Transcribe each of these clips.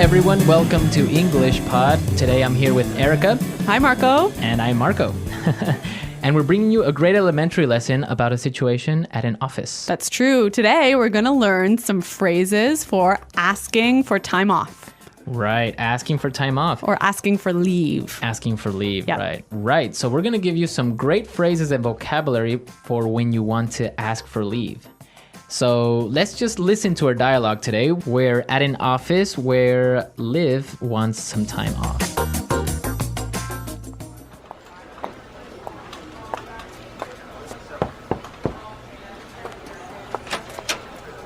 everyone. Welcome to English Pod. Today I'm here with Erica. Hi, Marco. And I'm Marco. And we're bringing you a grade elementary lesson about a situation at an office. That's true. Today we're going to learn some phrases for asking for time off. Right, asking for time off. Or asking for leave. Asking for leave, Yeah. right. Right, so we're going to give you some great phrases and vocabulary for when you want to ask for leave. So let's just listen to our dialogue today. We're at an office where Liv wants some time off.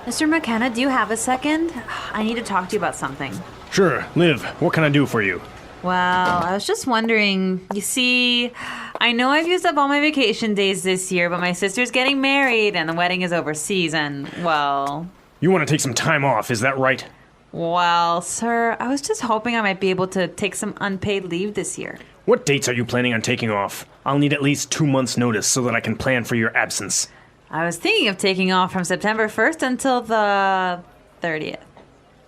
Mr. McKenna, do you have a second? I need to talk to you about something. Sure. Liv, what can I do for you? Well, I was just wondering, you see, I know I've used up all my vacation days this year, but my sister's getting married and the wedding is overseas and, well... You want to take some time off, is that right? Well, sir, I was just hoping I might be able to take some unpaid leave this year. What dates are you planning on taking off? I'll need at least 2 months' notice so that I can plan for your absence. I was thinking of taking off from September 1st until the 30th.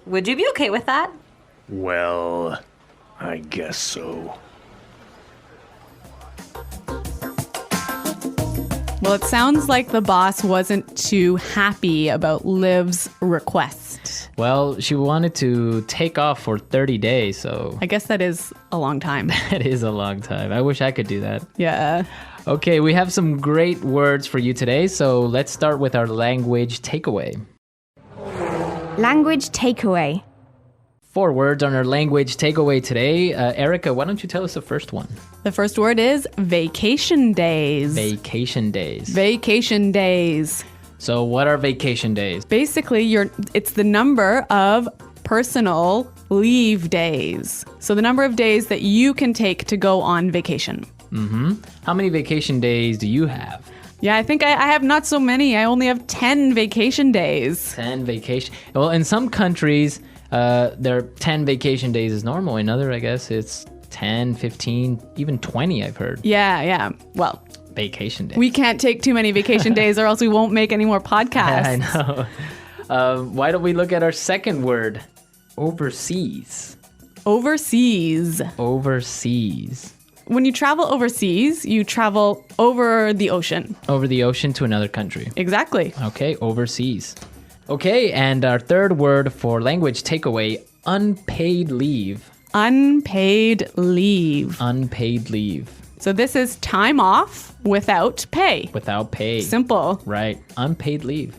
Would you be okay with that? Well, I guess so. Well, it sounds like the boss wasn't too happy about Liv's request. Well, she wanted to take off for 30 days, so I guess that is a long time. that is a long time. I wish I could do that. Yeah. Okay, we have some great words for you today, so let's start with our language takeaway. Language takeaway. 4 words on our language takeaway today. Erica, why don't you tell us the first one? The first word is vacation days. Vacation days. Vacation days. So what are vacation days? Basically, it's the number of personal leave days. So the number of days that you can take to go on vacation. How many vacation days do you have? Yeah, I think I have not so many. I only have 10 vacation days. 10 vacation. Well, in some countries, there are 10 vacation days is normal. In other, I guess it's 10, 15, even 20, I've heard. Yeah. Well, Vacation days. we can't take too many vacation days or else we won't make any more podcasts. I know. Why don't we look at our second word? Overseas. Overseas. Overseas. When you travel overseas, you travel over the ocean. Over the ocean to another country. Exactly. Okay, overseas. Okay, and our third word for language takeaway, unpaid leave. Unpaid leave. Unpaid leave. So this is time off without pay. Without pay. Simple. Right, unpaid leave.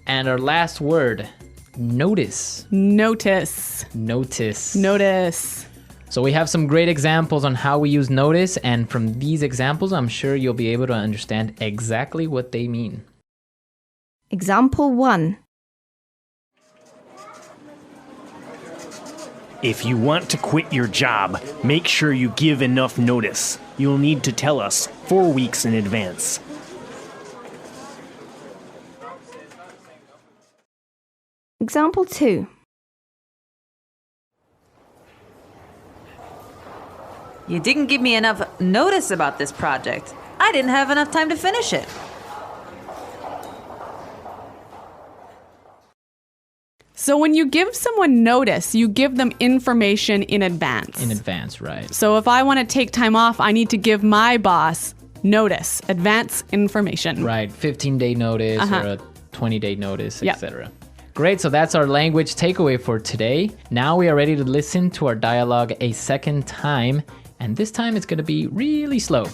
And our last word, notice. Notice. Notice. Notice. So we have some great examples on how we use notice, and from these examples, I'm sure you'll be able to understand exactly what they mean. Example 1. If you want to quit your job, make sure you give enough notice. You'll need to tell us 4 weeks in advance. Example 2. You didn't give me enough notice about this project. I didn't have enough time to finish it. So when you give someone notice, you give them information in advance. In advance, right. So if I want to take time off, I need to give my boss notice, advance information. Right, 15-day notice Uh-huh. or a 20-day notice, Yep. etc. Great, so that's our language takeaway for today. Now we are ready to listen to our dialogue a second time, and this time it's going to be really slow.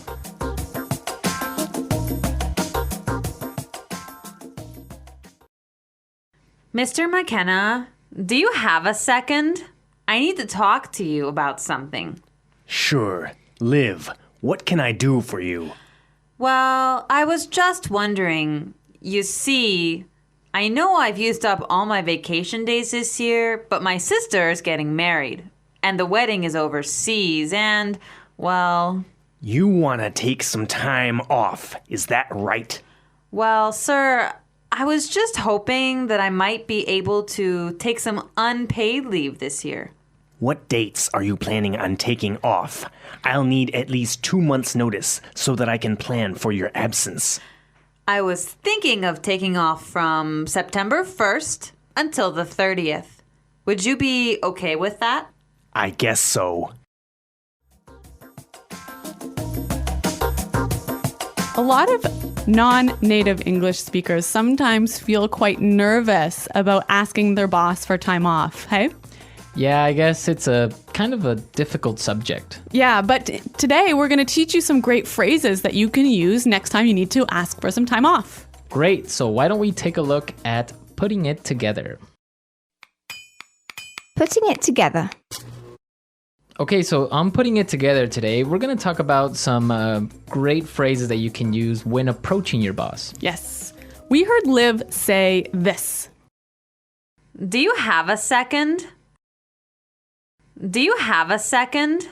Mr. McKenna, do you have a second? I need to talk to you about something. Sure. Liv, what can I do for you? Well, I was just wondering, you see, I know I've used up all my vacation days this year, but my sister is getting married, and the wedding is overseas, and, well... You want to take some time off, is that right? Well, sir, I was just hoping that I might be able to take some unpaid leave this year. What dates are you planning on taking off? I'll need at least 2 months' notice so that I can plan for your absence. I was thinking of taking off from September 1st until the 30th. Would you be okay with that? I guess so. A lot of non-native English speakers sometimes feel quite nervous about asking their boss for time off, hey? Yeah, I guess it's a kind of a difficult subject. Yeah, but today we're going to teach you some great phrases that you can use next time you need to ask for some time off. Great, so why don't we take a look at putting it together? Putting it together. Okay, so on putting it together today, we're going to talk about some great phrases that you can use when approaching your boss. Yes. We heard Liv say this. Do you have a second? Do you have a second?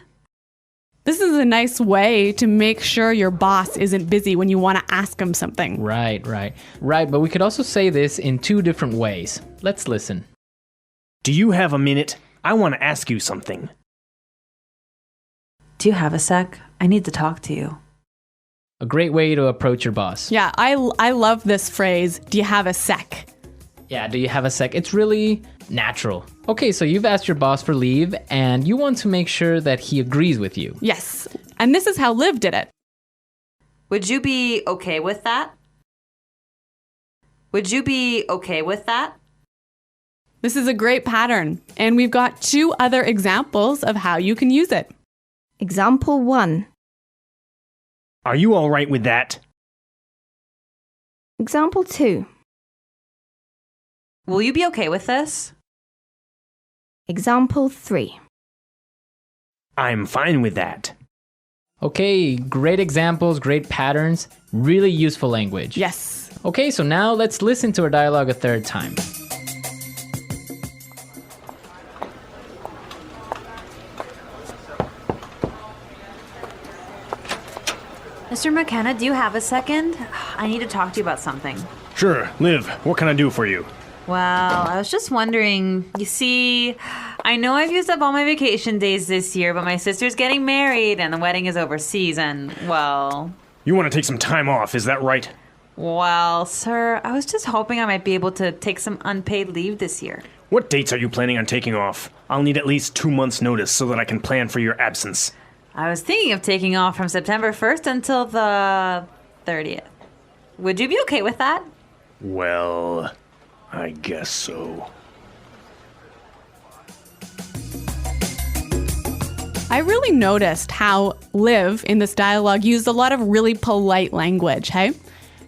This is a nice way to make sure your boss isn't busy when you want to ask him something. Right, but we could also say this in two different ways. Let's listen. Do you have a minute? I want to ask you something. Do you have a sec? I need to talk to you. A great way to approach your boss. Yeah, I love this phrase, do you have a sec? Yeah, do you have a sec? It's really natural. Okay, so you've asked your boss for leave and you want to make sure that he agrees with you. Yes, and this is how Liv did it. Would you be okay with that? Would you be okay with that? This is a great pattern, and we've got 2 other examples of how you can use it. Example 1. Are you all right with that? Example 2. Will you be okay with this? Example 3. I'm fine with that. Okay, great examples, great patterns, really useful language. Yes. Okay, so now let's listen to our dialogue a third time. Mr. McKenna, do you have a second? I need to talk to you about something. Sure, Liv, what can I do for you? Well, I was just wondering, you see, I know I've used up all my vacation days this year, but my sister's getting married and the wedding is overseas and, well... You want to take some time off, is that right? Well, sir, I was just hoping I might be able to take some unpaid leave this year. What dates are you planning on taking off? I'll need at least 2 months' notice so that I can plan for your absence. I was thinking of taking off from September 1st until the 30th. Would you be okay with that? Well, I guess so. I really noticed how Liv in this dialogue used a lot of really polite language, hey?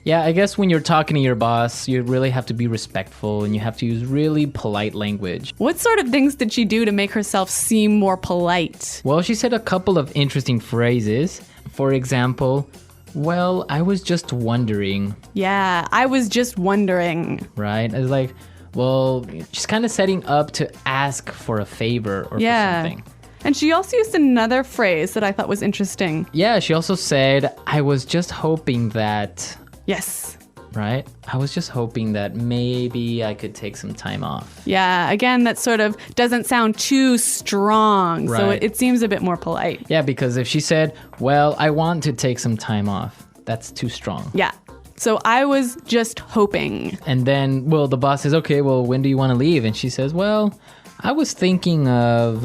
Yeah, I guess when you're talking to your boss, you really have to be respectful and you have to use really polite language. What sort of things did she do to make herself seem more polite? Well, she said a couple of interesting phrases. For example, well, I was just wondering, Yeah, I was just wondering. right? It's like, well, she's kind of setting up to ask for a favor or for something. And she also used another phrase that I thought was interesting. Yeah, she also said, I was just hoping that, Yes. right? I was just hoping that maybe I could take some time off. Yeah, again, that sort of doesn't sound too strong, so Right. it seems a bit more polite. Yeah, because if she said, well, I want to take some time off, that's too strong. Yeah. So I was just hoping. And then, well, the boss says, okay, well, when do you want to leave? And she says, well, I was thinking of,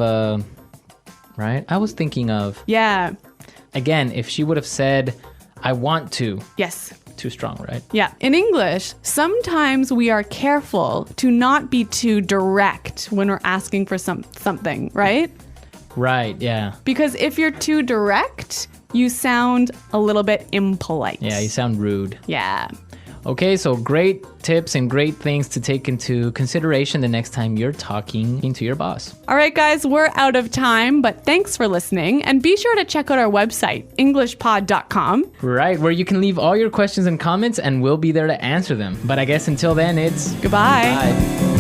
right? I was thinking of, Yeah. again, if she would have said, I want to, Yes. too strong, right? Yeah. In English, sometimes we are careful to not be too direct when we're asking for something, right? Right, yeah. Because if you're too direct, you sound a little bit impolite. Yeah, you sound rude. Yeah. Okay, so great tips and great things to take into consideration the next time you're talking to your boss. All right, guys, we're out of time, but thanks for listening. And be sure to check out our website, englishpod.com. Right, where you can leave all your questions and comments and we'll be there to answer them. But I guess until then, it's Goodbye. bye.